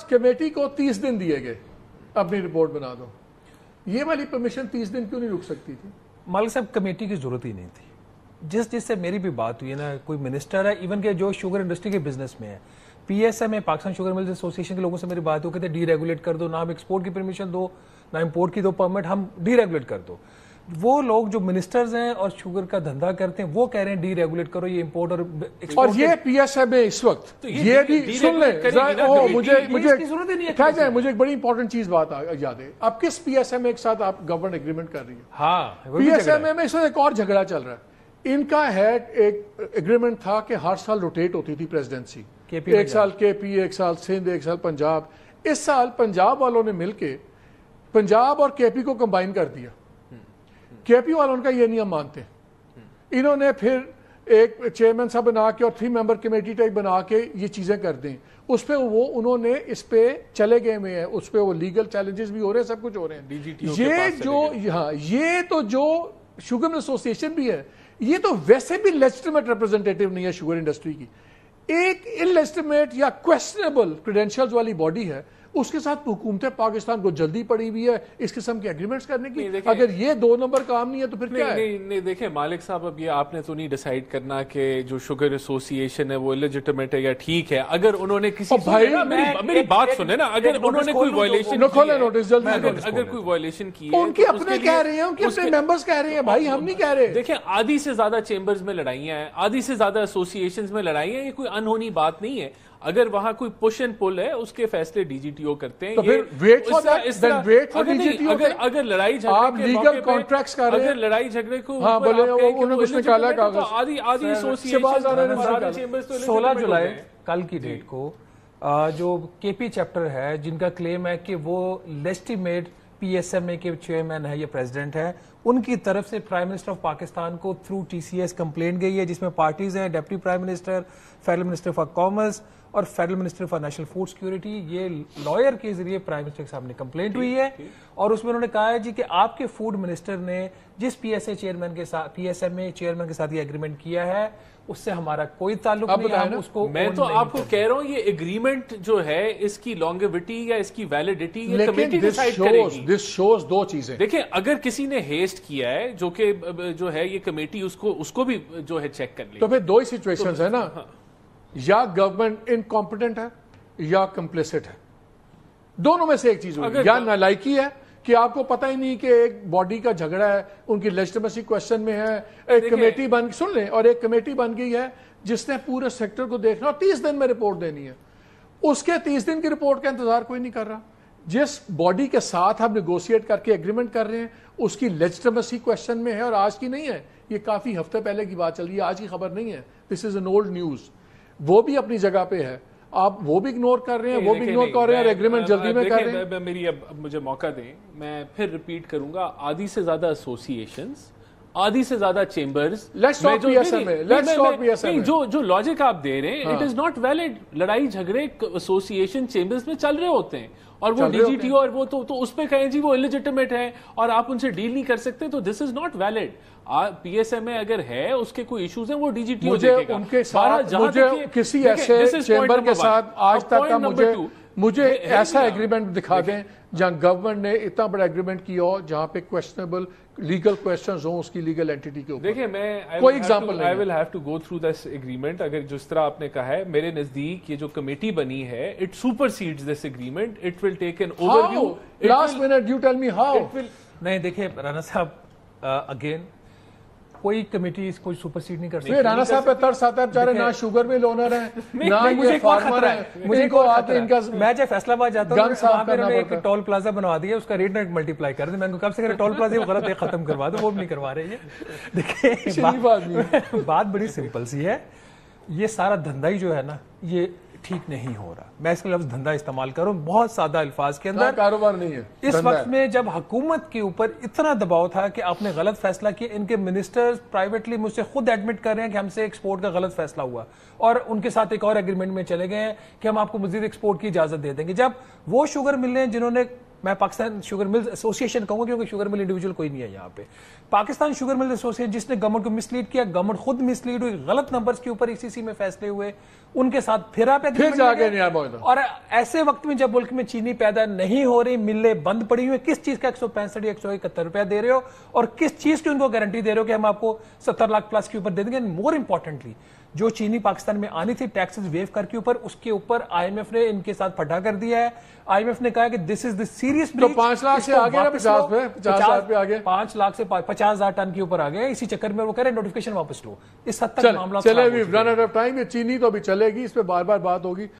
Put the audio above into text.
Committee کو 30 دن دیے گئے اپنی رپورٹ بنا دو. یہ والی پرمیشن 30 دن کیوں نہیں رک سکتی تھی؟ مالک صاحب کمیٹی کی ضرورت ہی نہیں تھی. جس سے میری بھی بات ہوئی ہے نا, کوئی منسٹر ہے ایون کہ جو شوگر انڈسٹری کے بزنس میں ہے, پی ایس ایم میں پاکستان شوگر ملز ایسوسی ایشن کے لوگوں سے میری بات ہو, کہتے ڈی ریگولیٹ کر دو, نہ ہم ایکسپورٹ کی پرمیشن دو, نہ امپورٹ کی دو پرمٹ, ہم ڈی ریگولیٹ کر دو. وہ لوگ جو منسٹرز ہیں اور شوگر کا دھندا کرتے ہیں وہ کہہ رہے ہیں ڈی ریگولیٹ کرو, یہ امپورٹ اور یہ پی ایس ایم میں اس وقت یہ بھی سن لیں. مجھے ایک بڑی امپورٹنٹ چیز بات یاد ہے, آپ کس پی ایس ایم اے کے ساتھ آپ گورنمنٹ ایگریمنٹ کر رہی ہیں؟ ہاں, پی ایس ایم اے میں اس وقت ایک اور جھگڑا چل رہا ہے. ان کا ہیڈ ایک ایگریمنٹ تھا کہ ہر سال روٹیٹ ہوتی تھی پریزیڈنسی, ایک سال کے پی, ایک سال سندھ, ایک سال پنجاب. اس سال پنجاب والوں نے مل کے پنجاب اور کے پی کو کمبائن کر دیا. کے پی والوں کا یہ نیم مانتے, انہوں نے پھر ایک چیئرمین صاحب بنا کے اور 3 ممبر کمیٹی ٹائپ بنا کے یہ چیزیں کر دیں. اس پہ انہوں نے اس پہ چلے گئے ہوئے ہیں, اس پہ وہ لیگل چیلنجز بھی ہو رہے ہیں, سب کچھ ہو رہے ہیں. یہ تو جو شوگر ایسوسی ایشن بھی ہے, یہ تو ویسے بھی لیجٹیمیٹ ریپرزینٹیٹیو نہیں ہے شوگر انڈسٹری کی. ایک ان لیجٹیمیٹ یا کویسچنیبل کریڈینشیلز والی باڈی ہے, اس کے ساتھ حکومت پاکستان کو جلدی پڑی ہوئی ہے اس قسم کے ایگریمنٹس کرنے کی. اگر یہ 2 نمبر کام نہیں ہے تو پھر کیا ہے؟ نہیں دیکھیں مالک صاحب, اب یہ آپ نے تو نہیں ڈیسائیڈ کرنا کہ جو شوگر ایسوسی ایشن ہے وہ لیجٹیمیٹ ہے یا ٹھیک ہے. اگر انہوں نے کسی میری بات سنیں نا, اگر انہوں نے کوئی وائلیشن اگر کوئی وائلیشن کی ہے, ان کے اپنے کہہ رہے ہیں, ان کے اپنے ممبرز کہہ رہے ہیں, بھائی ہم نہیں کہہ رہے. دیکھیں آدھی سے زیادہ چیمبرز میں لڑائیاں ہیں, آدھی سے زیادہ ایسوسی ایشنز میں لڑائیاں ہیں, یہ کوئی انہونی بات نہیں ہے. اگر وہاں کوئی پش اینڈ پل ہے اس کے فیصلے ڈی جی ٹی او کرتے ہیں. اگر لڑائی جھگڑے کو 16 جولائی کل کی ڈیٹ کو جو کے پی چیپٹر ہے جن کا کلیم ہے کہ وہ لیجٹیمیٹ پی ایس ایم اے کے چیئرمین ہے یا پریزیڈنٹ ہے, ان کی طرف سے پرائم منسٹر آف پاکستان کو through T C S complaint گئی ہے, جس میں پارٹیز ہیں deputy prime minister, federal minister for commerce اور federal minister for national food security. یہ لائر کے ذریعے پرائم منسٹر کے سامنے کمپلینٹ ہوئی ہے, اور اس میں انہوں نے کہا ہے جی کہ آپ کے فوڈ منسٹر نے جس پی ایس ایم اے چیئرمین کے ساتھ یہ ایگریمنٹ کیا ہے اس سے ہمارا کوئی تعلق نہیں ہے. اس کو میں تو آپ کو کہہ رہا ہوں یہ ایگریمنٹ جو ہے اس کی لانگیوٹی یا اس کی ویلیڈیٹی یہ کمیٹی ڈیسائیڈ کرے گی. دس شوز 2 چیزیں. دیکھیں اگر کسی نے ہیسٹ کیا ہے جو کہ جو ہے یہ کمیٹی اس کو بھی جو ہے چیک کر لی. تو پھر 2 ہی سچویشنز ہیں نا, یا گورنمنٹ انکمپیٹنٹ ہے یا کمپلیسٹ ہے, دونوں میں سے ایک چیز ہوگی. یا نالائکی ہے کہ آپ کو پتہ ہی نہیں کہ ایک باڈی کا جھگڑا ہے, ان کی لیجٹیمیسی کویسچن میں ہے, ایک کمیٹی بن سن لیں, اور ایک کمیٹی بن گئی ہے جس نے پورے سیکٹر کو دیکھنا اور 30 دن میں رپورٹ دینی ہے. اس کے 30 دن کی رپورٹ کا انتظار کوئی نہیں کر رہا. جس باڈی کے ساتھ ہم نیگوشیٹ کر کے ایگریمنٹ کر رہے ہیں اس کی لیجٹیمیسی کویسچن میں ہے, اور آج کی نہیں ہے, یہ کافی ہفتے پہلے کی بات چل رہی ہے, آج کی خبر نہیں ہے. دس از این اولڈ نیوز. وہ بھی اپنی جگہ پہ ہے, آپ وہ بھی اگنور کر رہے ہیں, وہ بھی اگنور کر رہے ہیں, اور ایگریمنٹ جلدی میں کر رہے ہیں. میری اب مجھے موقع دیں, میں پھر ریپیٹ کروں گا, آدھی سے زیادہ ایسوسی ایشنز, آدھی سے زیادہ چیمبرز, جو لاجک آپ دے رہے ہیں اٹ از ناٹ ویلڈ. لڑائی جھگڑے ایسوسی ایشن چیمبرز میں چل رہے ہوتے ہیں, اور وہ ڈی جی ٹی او اور وہ تو اس پہ کہیں جی وہ انلیجٹیمیٹ ہے اور آپ ان سے ڈیل نہیں کر سکتے, تو this is not valid. P S M A اگر ہے اس کے کوئی ایشوز ہیں وہ ڈی جی ٹی او دیکھے گا. ان کے ساتھ مجھے کسی ایسے چیمبر کے ساتھ آج تک مجھے ایسا ایگریمنٹ دکھا دیں جہاں گورنمنٹ نے اتنا بڑا ایگریمنٹ کیا ہو جہاں پہ کویسچنیبل لیگل کویسچنز ہوں اس کی لیگل اینٹی کے اوپر. دیکھیں میں کوئی ایگزامپل نہیں. I will have to go through this agreement. اگر جس طرح آپ نے کہا ہے, میرے نزدیک یہ جو کمیٹی بنی ہے it supersedes this agreement. It will take an overview. Last minute you tell me how. نہیں دیکھیں رانا صاحب, اگین کوئی کمیٹی اس کو سپرسیڈ نہیں کر سکتی. رانا صاحب پہ ترس آتا ہے بیچارے, نہ شوگر مل اونر ہیں نہ یہ فارمر ہیں. مجھے کو آتے ان کا, میں جب فیصلہ باد جاتا ہوں وہاں پہ انہوں نے ایک ٹول پلازا بنوا دیا, اس کا ریٹ نہ ملٹیپلائی کر دیں. میں نے کب سے کہہ رہا ٹول پلازا وہ غلط ہے, ختم کروا دو, وہ بھی نہیں کروا رہے ہیں. دیکھیں بات بڑی سمپل سی ہے, یہ سارا دھندا ہی جو ہے نا یہ ٹھیک نہیں ہو رہا. میں اس کا لفظ دھندا استعمال کروں بہت سادہ الفاظ کے اندر, کاروبار نہیں ہے. اس وقت میں جب حکومت کے اوپر اتنا دباؤ تھا کہ آپ نے غلط فیصلہ کیا, ان کے منسٹرز پرائیویٹلی مجھ سے خود ایڈمٹ کر رہے ہیں کہ ہم سے ایکسپورٹ کا غلط فیصلہ ہوا, اور ان کے ساتھ ایک اور ایگریمنٹ میں چلے گئے ہیں کہ ہم آپ کو مزید ایکسپورٹ کی اجازت دے دیں گے. جب وہ شوگر مل رہے ہیں جنہوں نے میں پاکستان شوگر ملز ایسوسیشن کہوں گا کیونکہ شوگر مل انڈیویجول کوئی نہیں ہے یہاں پہ. پاکستان شوگر ملز ایسوسیشن جس نے گورنمنٹ کو مسلیڈ کیا, گورنمنٹ خود مسلیڈ ہوئی, غلط نمبرز کے اوپر ECC میں فیصلے ہوئے, ان کے ساتھ پھر آپ اور ایسے وقت میں جب ملک میں چینی پیدا نہیں ہو رہی, ملیں بند پڑی ہوئی, کس چیز کا 165 یا 171 روپیہ دے رہے ہو اور کس چیز کی ان کو گارنٹی دے رہے ہو کہ ہم آپ کو 70 لاکھ پلس کے اوپر دے دیں گے. مور امپورٹنٹلی جو چینی پاکستان میں آنی تھی ٹیکسز ویو کر کے اوپر, اس کے اوپر IMF نے ان کے ساتھ پھٹا کر دیا ہے. IMF نے کہا کہ دس از دی سیریس بریچ. 5 لاکھ سے آگے 50 پہ آگے 5 لاکھ سے 50,000 ٹن کے اوپر آگے. اسی چکر میں وہ کہہ رہے ہیں نوٹیفیکیشن واپس لو. اس حد تک معاملہ چلے رن آؤٹ آف ٹائم. یہ چینی تو ابھی چلے گی, اس پہ بار بار بات ہوگی.